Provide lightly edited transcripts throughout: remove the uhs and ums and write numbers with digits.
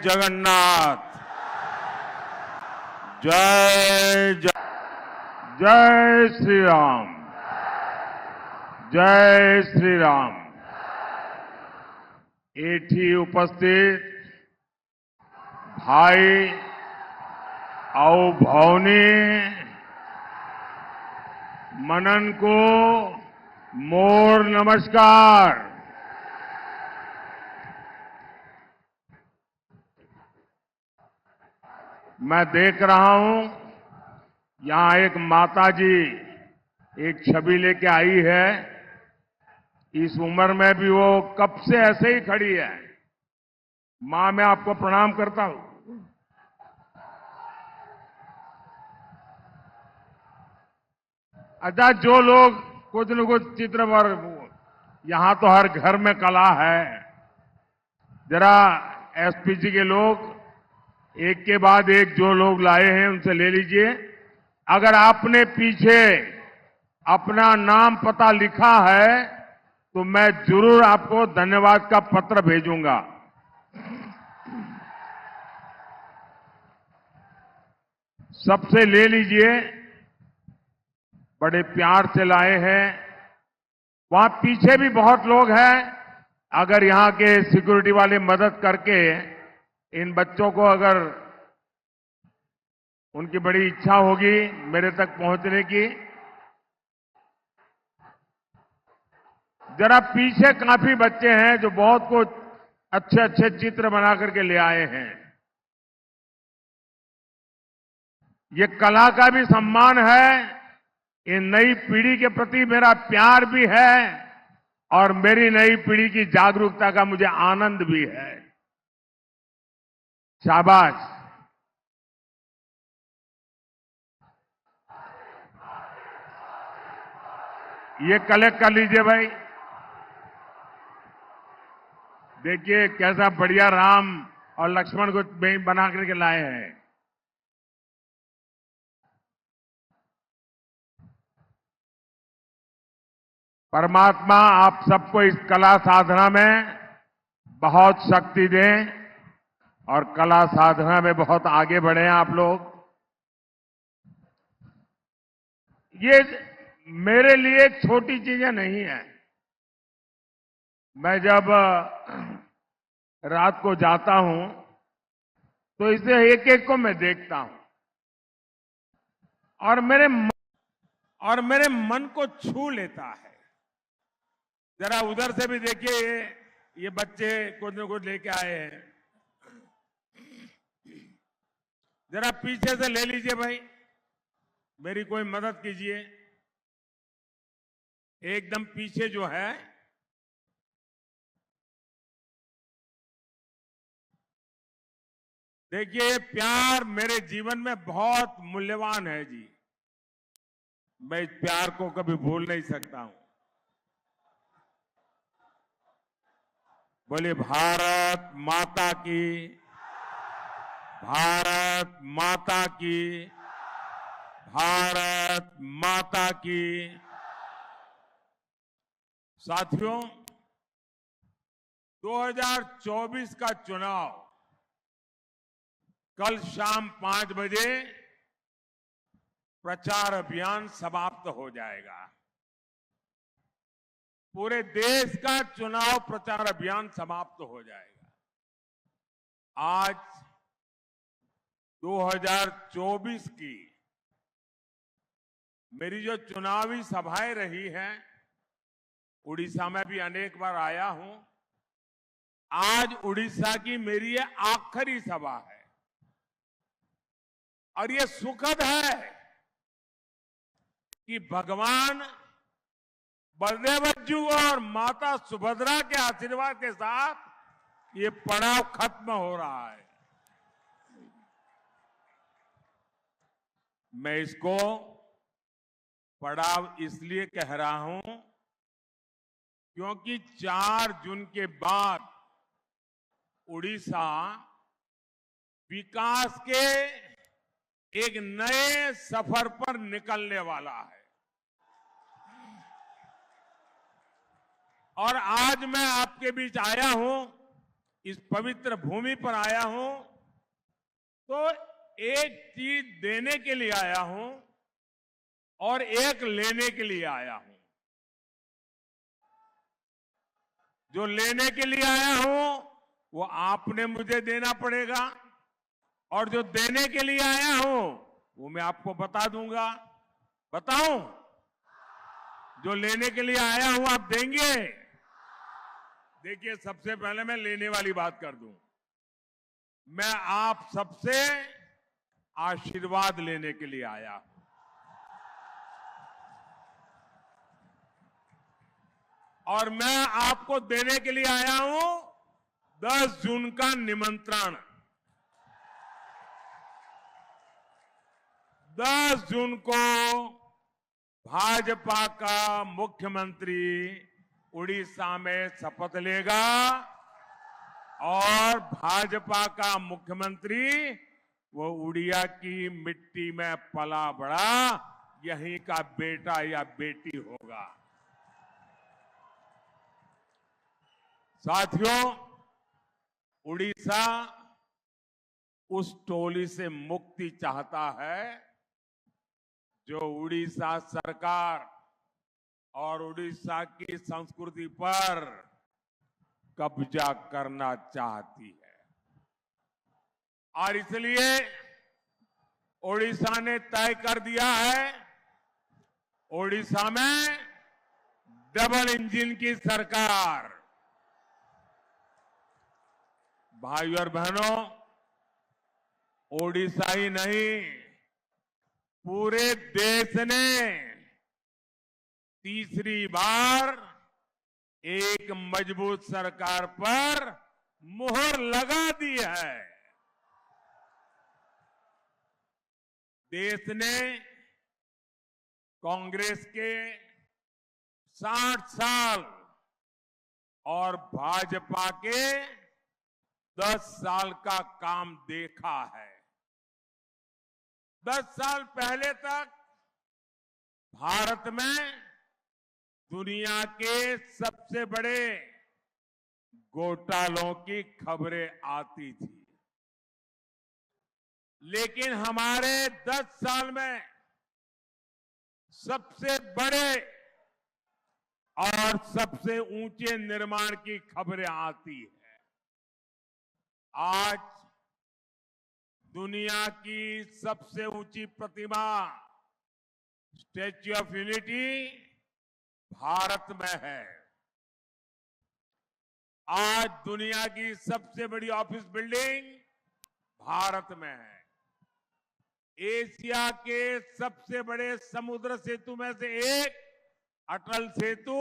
जगन्नाथ। जय जय जय श्री राम। जय श्री राम। एठी उपस्थित भाई और भौनी मनन को मोर नमस्कार। मैं देख रहा हूं यहां एक माताजी एक छवि लेके आई है। इस उम्र में भी वो कब से ऐसे ही खड़ी है। मां, मैं आपको प्रणाम करता हूं। अच्छा, जो लोग कुछ न कुछ चित्र पर, यहां तो हर घर में कला है। जरा एसपीजी के लोग एक के बाद एक जो लोग लाए हैं उनसे ले लीजिए। अगर आपने पीछे अपना नाम पता लिखा है तो मैं जरूर आपको धन्यवाद का पत्र भेजूंगा। सबसे ले लीजिए, बड़े प्यार से लाए हैं। वहां पीछे भी बहुत लोग हैं। अगर यहां के सिक्योरिटी वाले मदद करके इन बच्चों को, अगर उनकी बड़ी इच्छा होगी मेरे तक पहुंचने की, जरा पीछे काफी बच्चे हैं जो बहुत कुछ अच्छे अच्छे चित्र बना करके ले आए हैं। ये कला का भी सम्मान है, ये नई पीढ़ी के प्रति मेरा प्यार भी है और मेरी नई पीढ़ी की जागरूकता का मुझे आनंद भी है। शाबाश। ये कलेक्ट कर लीजिए भाई। देखिए कैसा बढ़िया राम और लक्ष्मण को बना करके लाए हैं। परमात्मा आप सबको इस कला साधना में बहुत शक्ति दें और कला साधना में बहुत आगे बढ़े आप लोग। ये मेरे लिए छोटी चीजें नहीं है। मैं जब रात को जाता हूं तो इसे एक एक को मैं देखता हूं और मेरे मन को छू लेता है। जरा उधर से भी देखिए, ये बच्चे कुछ न कुछ लेके आए हैं। जरा पीछे से ले लीजिए भाई, मेरी कोई मदद कीजिए। एकदम पीछे जो है, देखिए प्यार मेरे जीवन में बहुत मूल्यवान है जी। मैं इस प्यार को कभी भूल नहीं सकता हूं। बोलिए भारत माता की। भारत माता की। भारत माता की। साथियों, 2024 का चुनाव कल शाम 5 बजे प्रचार अभियान समाप्त हो जाएगा। पूरे देश का चुनाव प्रचार अभियान समाप्त हो जाएगा। आज 2024 की मेरी जो चुनावी सभाएं रही हैं, उड़ीसा में भी अनेक बार आया हूं। आज उड़ीसा की मेरी ये आखिरी सभा है और ये सुखद है कि भगवान बलदेव और माता सुभद्रा के आशीर्वाद के साथ ये पड़ाव खत्म हो रहा है। मैं इसको पड़ाव इसलिए कह रहा हूं क्योंकि 4 जून के बाद उड़ीसा विकास के एक नए सफर पर निकलने वाला है। और आज मैं आपके बीच आया हूं इस पवित्र भूमि पर आया हूं तो एक चीज देने के लिए आया हूं और एक लेने के लिए आया हूं। जो लेने के लिए आया हूं वो आपने मुझे देना पड़ेगा और जो देने के लिए आया हूं वो मैं आपको बता दूंगा। बताऊं? जो लेने के लिए आया हूं आप देंगे? देखिए, सबसे पहले मैं लेने वाली बात कर दूं। मैं आप सबसे आशीर्वाद लेने के लिए आया हूं। और मैं आपको देने के लिए आया हूं 10 जून का निमंत्रण। 10 जून को भाजपा का मुख्यमंत्री उड़ीसा में शपथ लेगा और भाजपा का मुख्यमंत्री वो उड़िया की मिट्टी में पला बड़ा यहीं का बेटा या बेटी होगा। साथियों, उड़ीसा उस टोली से मुक्ति चाहता है जो उड़ीसा सरकार और उड़ीसा की संस्कृति पर कब्जा करना चाहती है। और इसलिए उड़ीसा ने तय कर दिया है, उड़ीसा में डबल इंजन की सरकार। भाइयों और बहनों, उड़ीसा ही नहीं, पूरे देश ने तीसरी बार एक मजबूत सरकार पर मुहर लगा दी है। देश ने कांग्रेस के 60 साल और भाजपा के 10 साल का काम देखा है। 10 साल पहले तक भारत में दुनिया के सबसे बड़े घोटालों की खबरें आती थी, लेकिन हमारे 10 साल में सबसे बड़े और सबसे ऊंचे निर्माण की खबरें आती है। आज दुनिया की सबसे ऊंची प्रतिमा स्टैच्यू ऑफ यूनिटी भारत में है। आज दुनिया की सबसे बड़ी ऑफिस बिल्डिंग भारत में है। एशिया के सबसे बड़े समुद्र सेतु में से एक अटल सेतु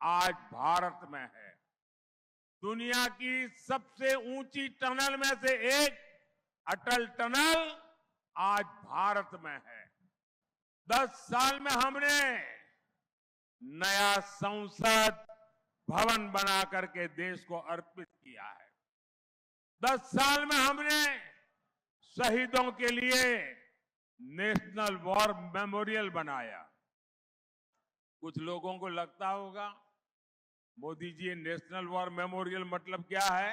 आज भारत में है। दुनिया की सबसे ऊंची टनल में से एक अटल टनल आज भारत में है। 10 साल में हमने नया संसद भवन बना करके देश को अर्पित किया है। 10 साल में हमने शहीदों के लिए नेशनल वॉर मेमोरियल बनाया। कुछ लोगों को लगता होगा, Modi ji, national war memorial मतलब क्या है?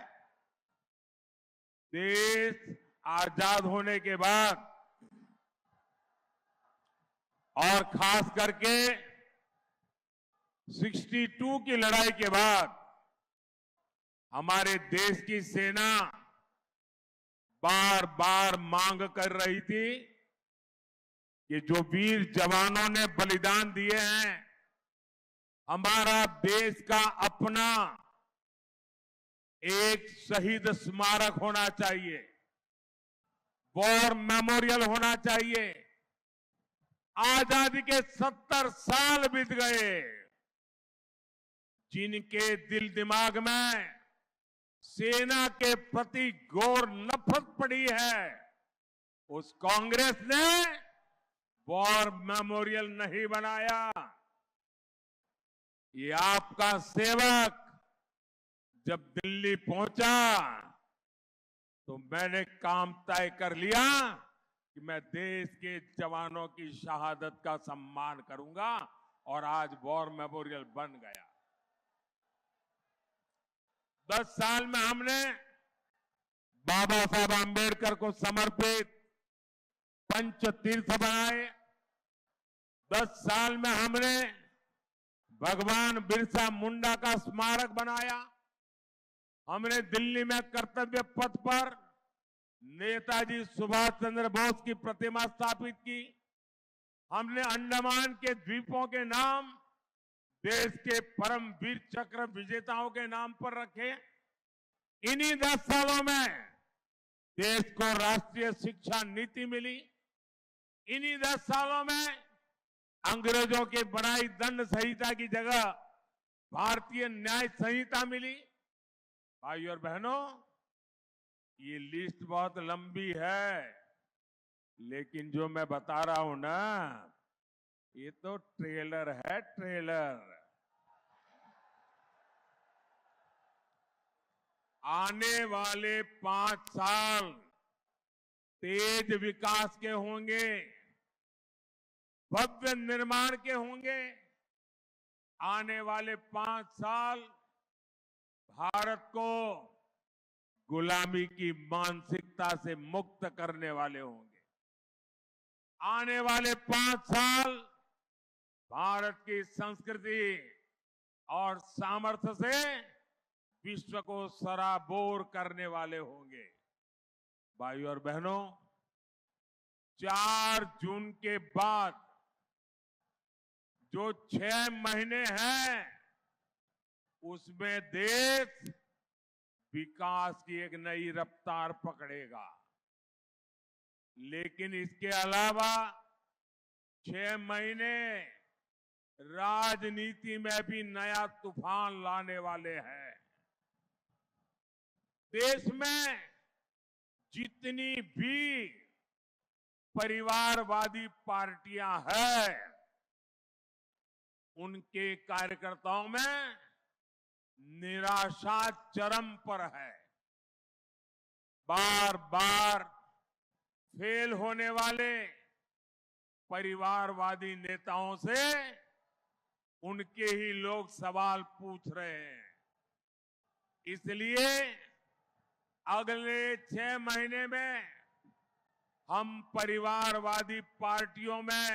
देश आजाद होने के बाद और खास करके 62 की लड़ाई के बाद हमारे देश की सेना बार बार मांग कर रही थी कि जो वीर जवानों ने बलिदान दिए हैं, हमारा देश का अपना एक शहीद स्मारक होना चाहिए, वॉर मेमोरियल होना चाहिए। आजादी के 70 साल बीत गए, जिनके दिल दिमाग में सेना के प्रति घोर नफरत पड़ी है, उस कांग्रेस ने वॉर मेमोरियल नहीं बनाया। ये आपका सेवक जब दिल्ली पहुंचा तो मैंने काम तय कर लिया कि मैं देश के जवानों की शहादत का सम्मान करूंगा, और आज वॉर मेमोरियल बन गया। 10 साल में हमने बाबा साहब आम्बेडकर को समर्पित पंच तीर्थ बनाए। 10 साल में हमने भगवान बिरसा मुंडा का स्मारक बनाया। हमने दिल्ली में कर्तव्य पथ पर नेताजी सुभाष चंद्र बोस की प्रतिमा स्थापित की। हमने अंडमान के द्वीपों के नाम देश के परम वीर चक्र विजेताओं के नाम पर रखे। इन्हीं 10 सालों में देश को राष्ट्रीय शिक्षा नीति मिली। इन्हीं 10 सालों में अंग्रेजों की बनाई दंड संहिता की जगह भारतीय न्याय संहिता मिली। भाइयों और बहनों, ये लिस्ट बहुत लंबी है, लेकिन जो मैं बता रहा हूं ना, ये तो ट्रेलर है, ट्रेलर। आने वाले 5 साल तेज विकास के होंगे, भव्य निर्माण के होंगे। आने वाले 5 साल भारत को गुलामी की मानसिकता से मुक्त करने वाले होंगे। आने वाले 5 साल भारत की संस्कृति और सामर्थ्य से विश्व को सराबोर करने वाले होंगे। भाइयों और बहनों, 4 जून के बाद जो 6 महीने हैं, उसमें देश विकास की एक नई रफ्तार पकड़ेगा। लेकिन इसके अलावा 6 महीने राजनीति में भी नया तूफान लाने वाले हैं। देश में जितनी भी परिवारवादी पार्टियां हैं, उनके कार्यकर्ताओं में निराशा चरम पर है। बार बार फेल होने वाले परिवारवादी नेताओं से उनके ही लोग सवाल पूछ रहे हैं। इसलिए अगले 6 महीने में हम परिवारवादी पार्टियों में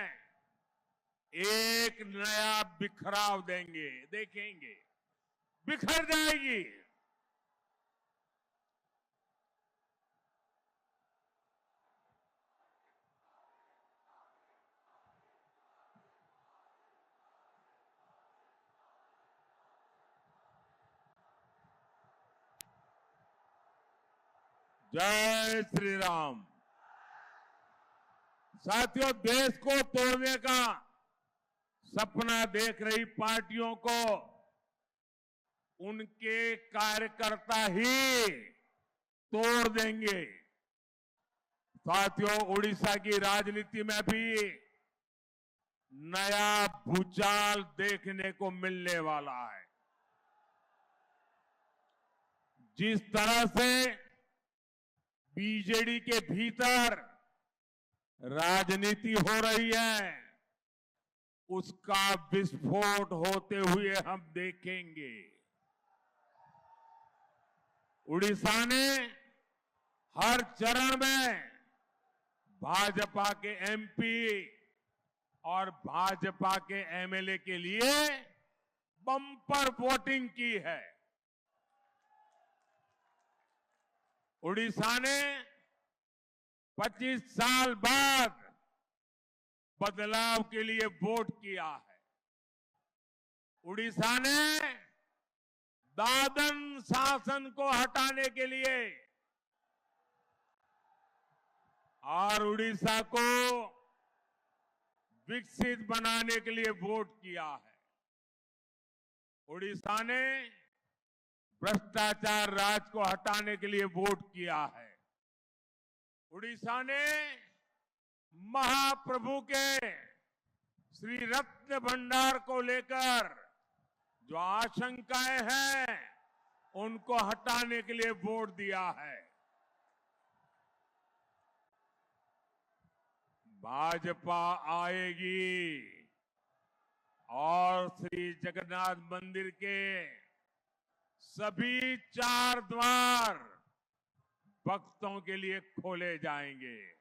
एक नया बिखराव देंगे। देखेंगे, बिखर जाएगी। जय श्री राम। साथियों, देश को तोड़ने का सपना देख रही पार्टियों को उनके कार्यकर्ता ही तोड़ देंगे। साथियों, उड़ीसा की राजनीति में भी नया भूचाल देखने को मिलने वाला है। जिस तरह से बीजेडी के भीतर राजनीति हो रही है, उसका विस्फोट होते हुए हम देखेंगे। उड़ीसा ने हर चरण में भाजपा के एमपी और भाजपा के एमएलए के लिए बम्पर वोटिंग की है। उड़ीसा ने 25 साल बाद बदलाव के लिए वोट किया है। उड़ीसा ने दादन शासन को हटाने के लिए और उड़ीसा को विकसित बनाने के लिए वोट किया है। उड़ीसा ने भ्रष्टाचार राज को हटाने के लिए वोट किया है। उड़ीसा ने महाप्रभु के श्री रत्न भंडार को लेकर जो आशंकाएं हैं, उनको हटाने के लिए वोट दिया है। भाजपा आएगी और श्री जगन्नाथ मंदिर के सभी 4 द्वार भक्तों के लिए खोले जाएंगे।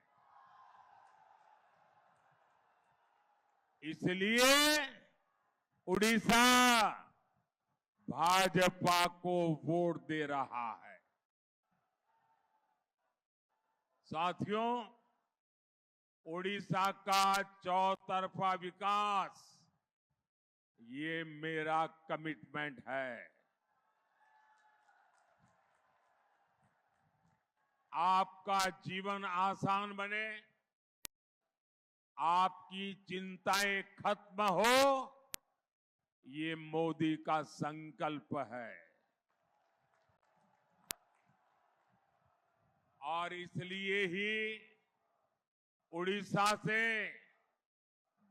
इसलिए उड़ीसा भाजपा को वोट दे रहा है। साथियों, उड़ीसा का चौतरफा विकास ये मेरा कमिटमेंट है। आपका जीवन आसान बने, आपकी चिंताएं खत्म हो, ये मोदी का संकल्प है। और इसलिए ही उड़ीसा से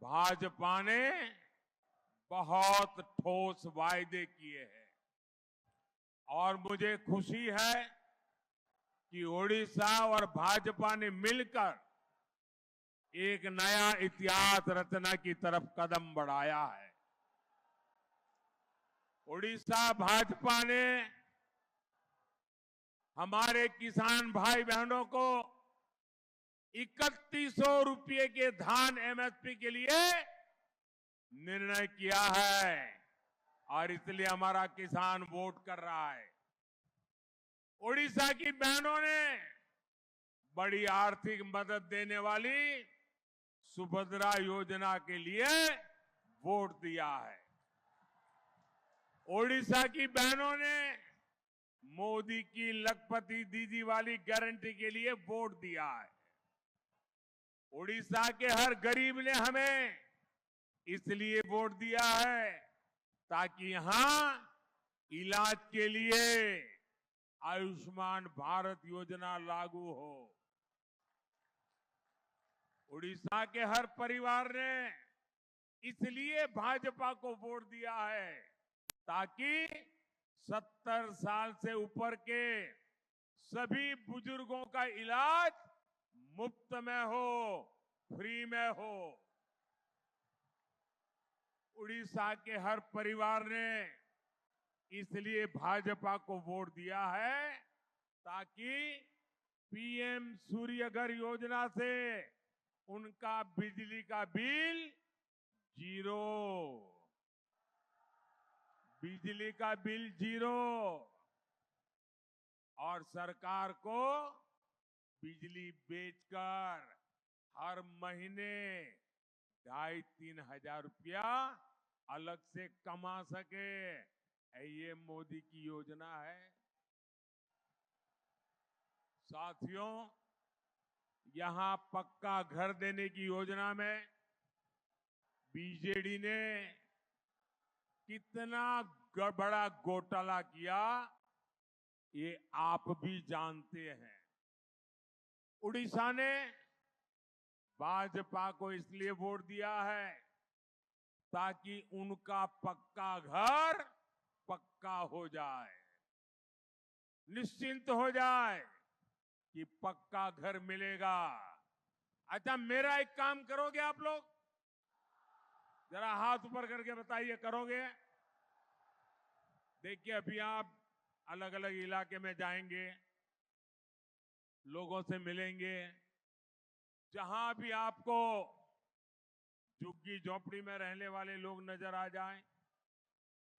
भाजपा ने बहुत ठोस वायदे किए हैं और मुझे खुशी है कि उड़ीसा और भाजपा ने मिलकर एक नया इतिहास रचना की तरफ कदम बढ़ाया है। उड़ीसा भाजपा ने हमारे किसान भाई बहनों को 3100 रुपये के धान एमएसपी के लिए निर्णय किया है और इसलिए हमारा किसान वोट कर रहा है। उड़ीसा की बहनों ने बड़ी आर्थिक मदद देने वाली सुभद्रा योजना के लिए वोट दिया है। उड़ीसा की बहनों ने मोदी की लखपति दीदी वाली गारंटी के लिए वोट दिया है। उड़ीसा के हर गरीब ने हमें इसलिए वोट दिया है ताकि यहां इलाज के लिए आयुष्मान भारत योजना लागू हो। उड़ीसा के हर परिवार ने इसलिए भाजपा को वोट दिया है ताकि 70 साल से ऊपर के सभी बुजुर्गों का इलाज मुफ्त में हो, फ्री में हो। उड़ीसा के हर परिवार ने इसलिए भाजपा को वोट दिया है ताकि पीएम सूर्यघर योजना से उनका बिजली का बिल जीरो, बिजली का बिल जीरो और सरकार को बिजली बेचकर हर महीने 2,500-3 हजार रुपया अलग से कमा सके, ये मोदी की योजना है। साथियों, यहां पक्का घर देने की योजना में बीजेडी ने कितना बड़ा घोटाला किया, ये आप भी जानते हैं। उड़ीसा ने भाजपा को इसलिए वोट दिया है ताकि उनका पक्का घर पक्का हो जाए, निश्चिंत हो जाए कि पक्का घर मिलेगा। अच्छा, मेरा एक काम करोगे आप लोग? जरा हाथ ऊपर करके बताइए, करोगे? देखिए, अभी आप अलग अलग इलाके में जाएंगे, लोगों से मिलेंगे, जहां भी आपको झुग्गी झोपड़ी में रहने वाले लोग नजर आ जाएं,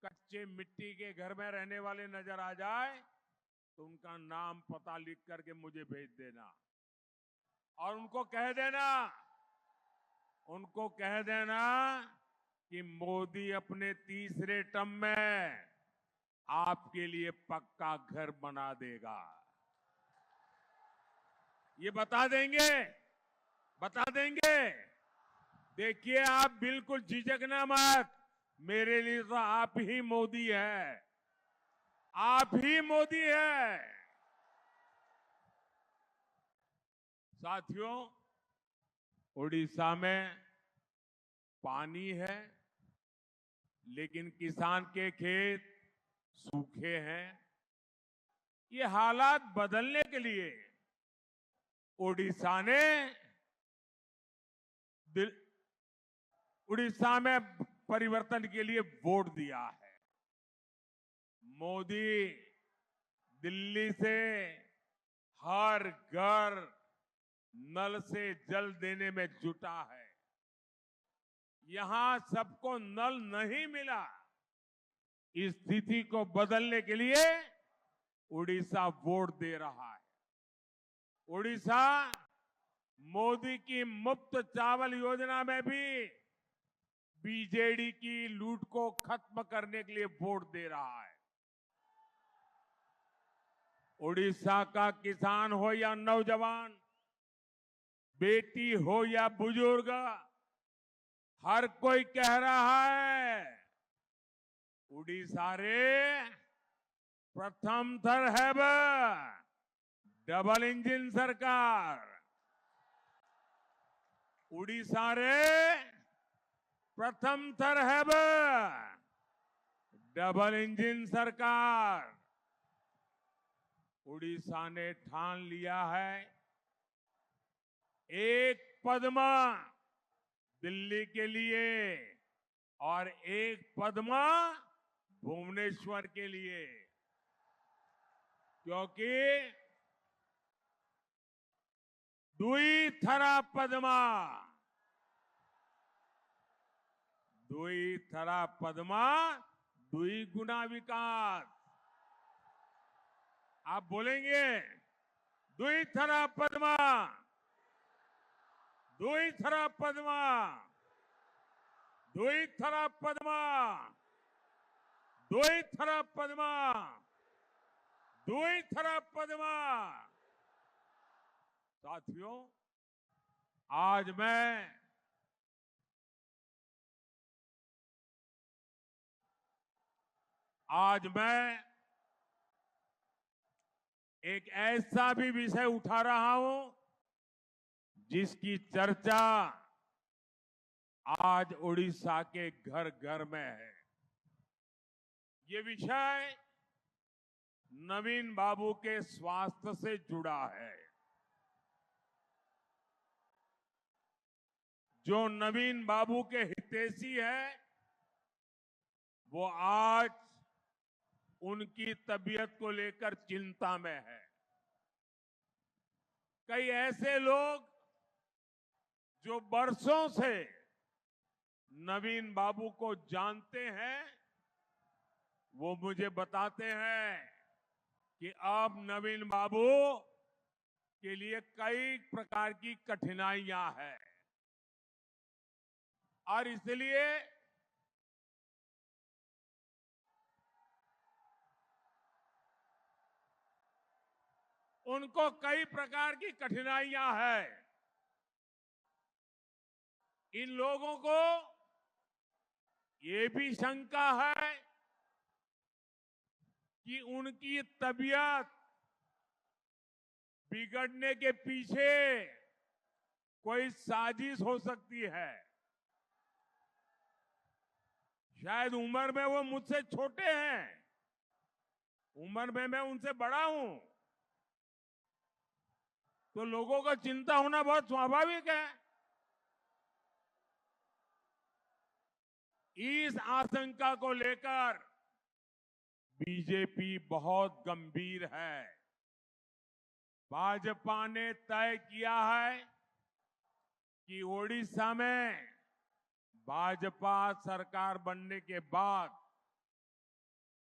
कच्चे मिट्टी के घर में रहने वाले नजर आ जाए, तो उनका नाम पता लिख करके मुझे भेज देना और उनको कह देना कि मोदी अपने तीसरे टर्म में आपके लिए पक्का घर बना देगा। ये बता देंगे। देखिए, आप बिल्कुल झिझकना मत, मेरे लिए तो आप ही मोदी है, आप ही मोदी है। साथियों, उड़ीसा में पानी है, लेकिन किसान के खेत सूखे हैं। ये हालात बदलने के लिए उड़ीसा में परिवर्तन के लिए वोट दिया है। मोदी दिल्ली से हर घर नल से जल देने में जुटा है। यहां सबको नल नहीं मिला। इस स्थिति को बदलने के लिए उड़ीसा वोट दे रहा है। उड़ीसा मोदी की मुफ्त चावल योजना में भी बीजेडी की लूट को खत्म करने के लिए वोट दे रहा है। उड़ीसा का किसान हो या नौजवान, बेटी हो या बुजुर्ग, हर कोई कह रहा है उड़ीसा रे प्रथम थर है डबल इंजन सरकार। उड़ीसा रे प्रथम थर है डबल इंजन सरकार। उड़ीसा ने ठान लिया है एक पद्मा दिल्ली के लिए और एक पद्मा भुवनेश्वर के लिए, क्योंकि दुई थरा पद्मा, दुई थरा पद्मा दुई गुना विकास। आप बोलेंगे दुई थरा पद्मा, दुई थरा पद्मा, दुई थरा पद्मा, दुई थरा पद्मा, दुई थरा पद्मा। साथियों, आज मैं एक ऐसा भी विषय उठा रहा हूं जिसकी चर्चा आज उड़ीसा के घर घर में है। ये विषय नवीन बाबू के स्वास्थ्य से जुड़ा है। जो नवीन बाबू के हितैषी है, वो आज उनकी तबीयत को लेकर चिंता में है। कई ऐसे लोग जो बरसों से नवीन बाबू को जानते हैं, वो मुझे बताते हैं कि अब नवीन बाबू के लिए कई प्रकार की कठिनाइयां हैं और इसलिए उनको कई प्रकार की कठिनाइयां हैं। इन लोगों को ये भी शंका है कि उनकी तबीयत बिगड़ने के पीछे कोई साजिश हो सकती है। शायद उम्र में वो मुझसे छोटे हैं, उम्र में मैं उनसे बड़ा हूं, तो लोगों को चिंता होना बहुत स्वाभाविक है। इस आशंका को लेकर बीजेपी बहुत गंभीर है। भाजपा ने तय किया है कि ओडिशा में भाजपा सरकार बनने के बाद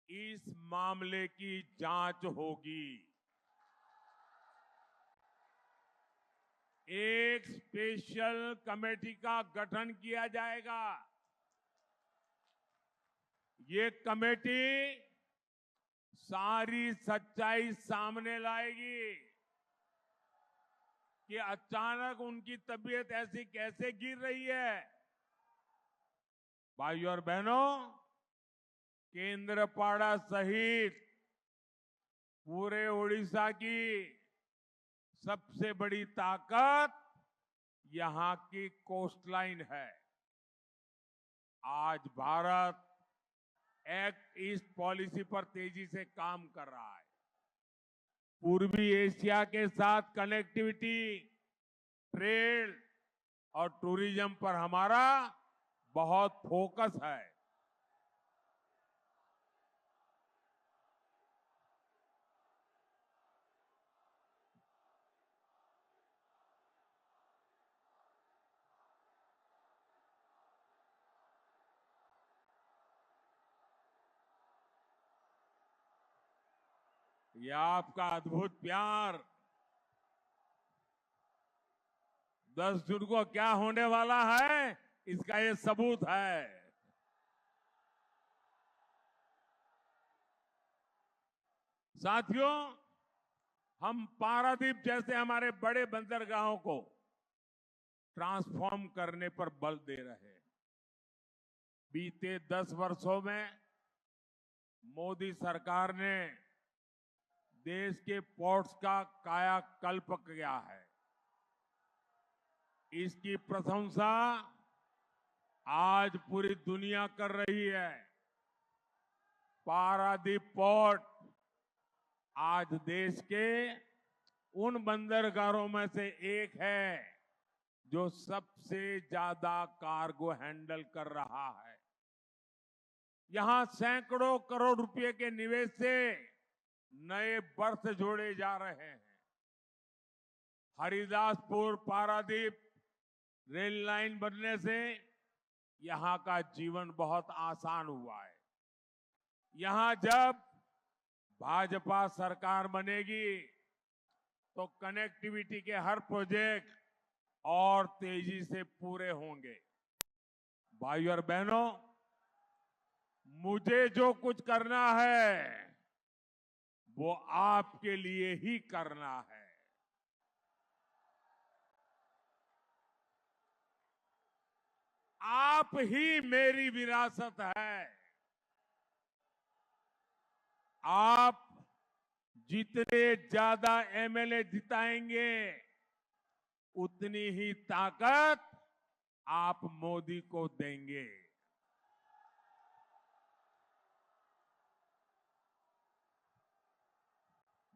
इस मामले की जांच होगी। एक स्पेशल कमेटी का गठन किया जाएगा। ये कमेटी सारी सच्चाई सामने लाएगी कि अचानक उनकी तबीयत ऐसी कैसे गिर रही है। भाइयों और बहनों, केंद्रपाड़ा सहित पूरे ओडिशा की सबसे बड़ी ताकत यहां की कोस्टलाइन है। आज भारत एक्ट ईस्ट पॉलिसी पर तेजी से काम कर रहा है। पूर्वी एशिया के साथ कनेक्टिविटी, ट्रेड और टूरिज्म पर हमारा बहुत फोकस है। ये आपका अद्भुत प्यार 10 जून को क्या होने वाला है, इसका ये सबूत है। साथियों, हम पारादीप जैसे हमारे बड़े बंदरगाहों को ट्रांसफॉर्म करने पर बल दे रहे हैं। बीते 10 वर्षों में मोदी सरकार ने देश के पोर्ट्स का कायाकल्प किया है। इसकी प्रशंसा आज पूरी दुनिया कर रही है। पारादीप पोर्ट आज देश के उन बंदरगाहों में से एक है जो सबसे ज्यादा कार्गो हैंडल कर रहा है। यहां सैकड़ों करोड़ रुपए के निवेश से नए बर्थ जोड़े जा रहे हैं। हरिदासपुर पारादीप रेल लाइन बनने से यहां का जीवन बहुत आसान हुआ है। यहां जब भाजपा सरकार बनेगी तो कनेक्टिविटी के हर प्रोजेक्ट और तेजी से पूरे होंगे। भाइयों और बहनों, मुझे जो कुछ करना है वो आपके लिए ही करना है। आप ही मेरी विरासत है। आप जितने ज्यादा एमएलए जिताएंगे उतनी ही ताकत आप मोदी को देंगे।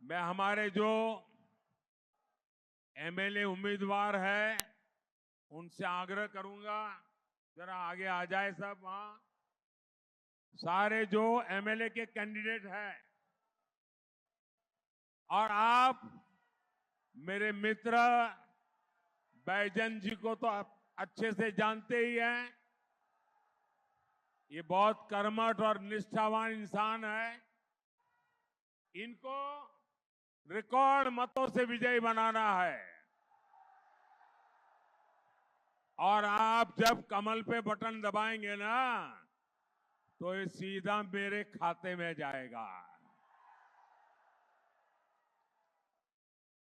मैं हमारे जो एमएलए उम्मीदवार हैं उनसे आग्रह करूंगा, जरा आगे आ जाए सब। वहां सारे जो एमएलए के कैंडिडेट हैं, और आप मेरे मित्र बैजन जी को तो आप अच्छे से जानते ही हैं। ये बहुत कर्मठ और निष्ठावान इंसान है। इनको रिकॉर्ड मतों से विजयी बनाना है। और आप जब कमल पे बटन दबाएंगे ना तो ये सीधा मेरे खाते में जाएगा।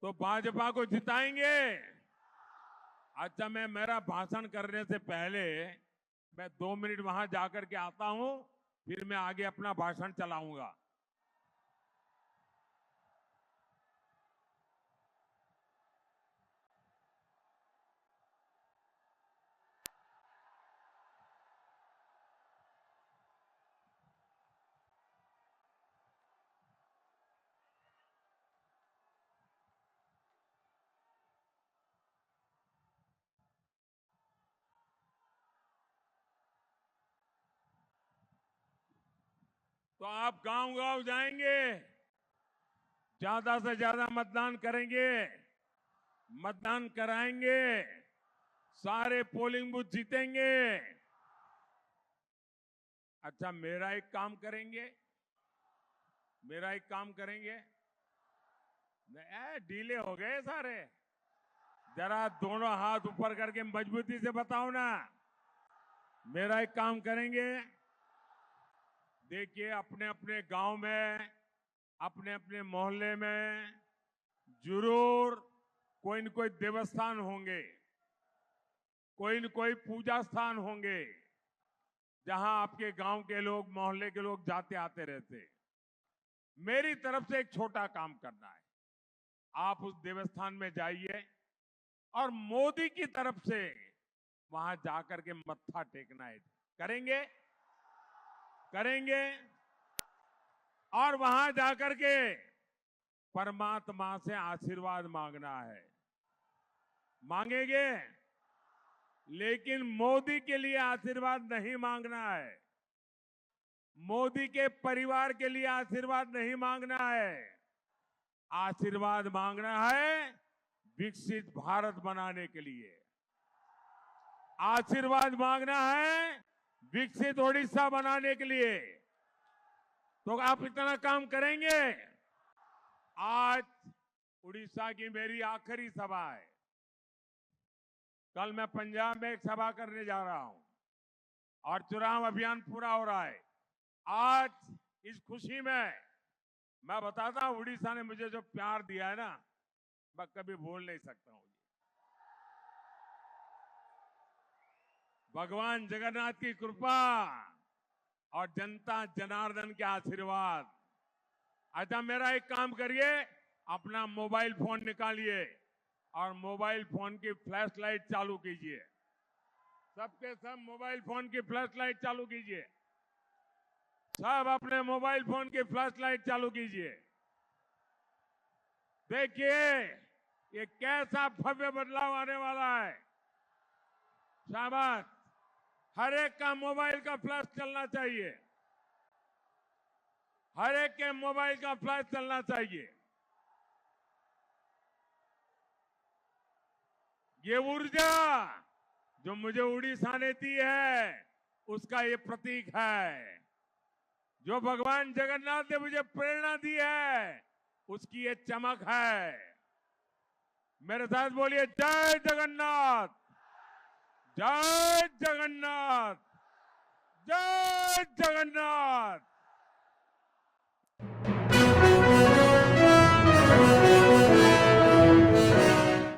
तो भाजपा को जिताएंगे। अच्छा, मैं मेरा भाषण करने से पहले मैं 2 मिनट वहां जाकर के आता हूं, फिर मैं आगे अपना भाषण चलाऊंगा। तो आप गांव गांव जाएंगे, ज्यादा से ज्यादा मतदान करेंगे, मतदान कराएंगे, सारे पोलिंग बूथ जीतेंगे। अच्छा, मेरा एक काम करेंगे, मेरा एक काम करेंगे। ढीले हो गए सारे, जरा दोनों हाथ ऊपर करके मजबूती से बताओ ना। मेरा एक काम करेंगे। देखिए, अपने अपने गांव में, अपने अपने मोहल्ले में जरूर कोई न कोई देवस्थान होंगे, कोई न कोई पूजा स्थान होंगे जहां आपके गांव के लोग, मोहल्ले के लोग जाते आते रहते। मेरी तरफ से एक छोटा काम करना है। आप उस देवस्थान में जाइए और मोदी की तरफ से वहां जाकर के मत्था टेकना है। करेंगे? करेंगे। और वहां जाकर के परमात्मा से आशीर्वाद मांगना है। मांगेंगे, लेकिन मोदी के लिए आशीर्वाद नहीं मांगना है। मोदी के परिवार के लिए आशीर्वाद नहीं मांगना है। आशीर्वाद मांगना है विकसित भारत बनाने के लिए। आशीर्वाद मांगना है विकसित ओडिशा बनाने के लिए। तो आप इतना काम करेंगे? आज उड़ीसा की मेरी आखिरी सभा है। कल मैं पंजाब में एक सभा करने जा रहा हूं और चुनाव अभियान पूरा हो रहा है। आज इस खुशी में मैं बताता हूं, उड़ीसा ने मुझे जो प्यार दिया है ना, मैं कभी भूल नहीं सकता हूं। भगवान जगन्नाथ की कृपा और जनता जनार्दन के आशीर्वाद। अच्छा, मेरा एक काम करिए, अपना मोबाइल फोन निकालिए और मोबाइल फोन की फ्लैश लाइट चालू कीजिए। सबके सब मोबाइल फोन की फ्लैश लाइट चालू कीजिए। सब अपने मोबाइल फोन की फ्लैश लाइट चालू कीजिए। देखिए ये कैसा भव्य बदलाव आने वाला है। शाबाश, हर एक का मोबाइल का फ्लैश चलना चाहिए। हर एक के मोबाइल का फ्लैश चलना चाहिए। ये ऊर्जा जो मुझे उड़ीसा ने दी है, उसका ये प्रतीक है। जो भगवान जगन्नाथ ने मुझे प्रेरणा दी है, उसकी ये चमक है। मेरे साथ बोलिए, जय जगन्नाथ, जय जगन्नाथ, जय जगन्नाथ।